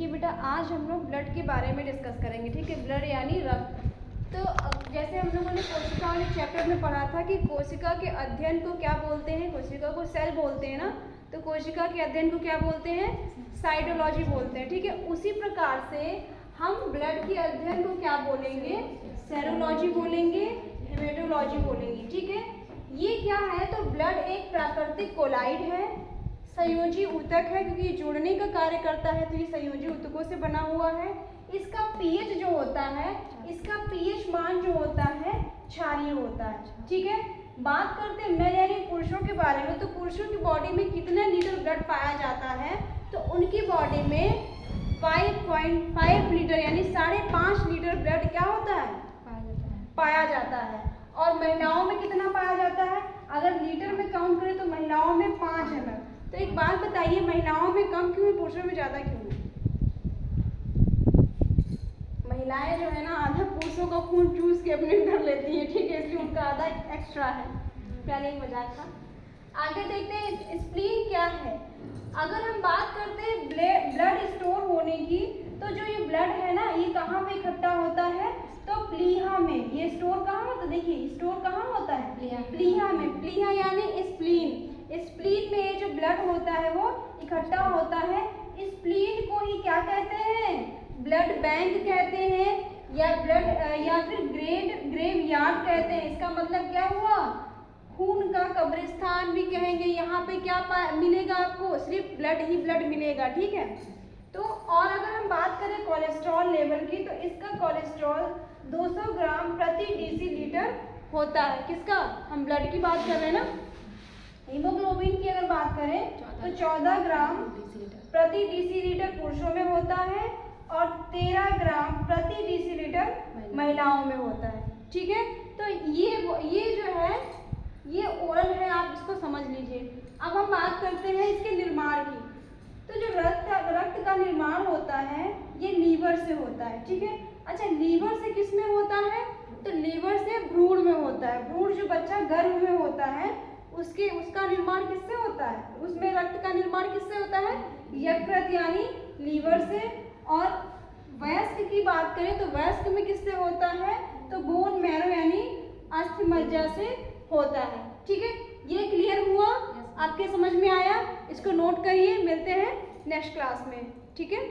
देखिए बेटा, आज हम लोग ब्लड के बारे में डिस्कस करेंगे, ठीक है। ब्लड यानी रक्त। तो जैसे हम लोगों ने कोशिका वाले चैप्टर में पढ़ा था कि कोशिका के अध्ययन को क्या बोलते हैं, कोशिका को सेल बोलते हैं ना, तो कोशिका के अध्ययन को क्या बोलते हैं, साइटोलॉजी बोलते हैं, ठीक है। उसी प्रकार से हम ब्लड के अध्ययन को क्या बोलेंगे, सेरोलॉजी बोलेंगे, हेमेटोलॉजी बोलेंगे, ठीक है। ये क्या है, तो ब्लड एक प्राकृतिक कोलाइड है, संयोजी ऊतक है, क्योंकि ये जोड़ने का कार्य करता है, तो ये संयोजी ऊतकों से बना हुआ है। इसका पीएच जो होता है, इसका पीएच मान जो होता है क्षारीय होता है, ठीक है। बात करते हैं मेल यानी पुरुषों के बारे में, तो पुरुषों की बॉडी में कितने लीटर ब्लड पाया जाता है, तो उनकी बॉडी में 5.5 लीटर यानी 5.5 लीटर ब्लड क्या होता है, पाया जाता है। और महिलाओं में कितना पाया जाता है, अगर लीटर में काउंट करें तो महिलाओं में 5 ml। तो एक बात बताइए, महिलाओं में कम क्यों है, पुरुषों में ज़्यादा क्यों है? महिलाएं जो है ना, आधा पुरुषों का खून चूस के अपने अंदर लेती हैं, ठीक है, इसलिए उनका आधा एक्स्ट्रा है। पहले एक मजाक था। आगे देखते हैं स्प्लीन क्या है। अगर हम बात करते हैं ब्लड स्टोर होने की, तो जो ये ब्लड है ना, ये कहाँ पे इकट्ठा होता है, तो प्लीहा में। ये स्टोर कहाँ होता है, देखिए स्टोर कहाँ होता है, प्लीहा में। प्लीहा यानी स्प्लीन। स्प्लीन में ये जो ब्लड होता है वो इकट्ठा होता है। स्प्लीन को ही क्या कहते हैं, ब्लड बैंक कहते हैं, या ब्लड या फिर ग्रेवयार्ड कहते हैं। इसका मतलब क्या हुआ, खून का कब्रिस्तान भी कहेंगे। यहाँ पे क्या मिलेगा आपको, सिर्फ ब्लड ही ब्लड मिलेगा, ठीक है। तो और अगर हम बात करें कोलेस्ट्रॉल लेवल की, तो इसका कोलेस्ट्रॉल 200 ग्राम प्रति डेसीलीटर होता है। किसका, हम ब्लड की बात कर रहे हैं ना। हीमोग्लोबिन की अगर बात करें तो 14 ग्राम प्रति डेसीलीटर पुरुषों में होता है और 13 ग्राम प्रति डेसीलीटर महिलाओं में होता है, ठीक है। तो ये जो है ये ओरल है, आप इसको समझ लीजिए। अब हम बात करते हैं इसके निर्माण की। तो जो रक्त का निर्माण होता है ये लीवर से होता है, ठीक है। अच्छा, लीवर से किस में होता है, तो लीवर से भ्रूण में होता है। भ्रूण जो बच्चा गर्भ में होता है उसका निर्माण किससे होता है, उसमें रक्त का निर्माण किससे होता है, यकृत यानी लीवर से। और वयस्क की बात करें तो वयस्क में किससे होता है, तो बोन मैरो यानी अस्थि मज्जा से होता है, ठीक है। ये क्लियर हुआ, आपके समझ में आया, इसको नोट करिए। मिलते हैं नेक्स्ट क्लास में, ठीक है।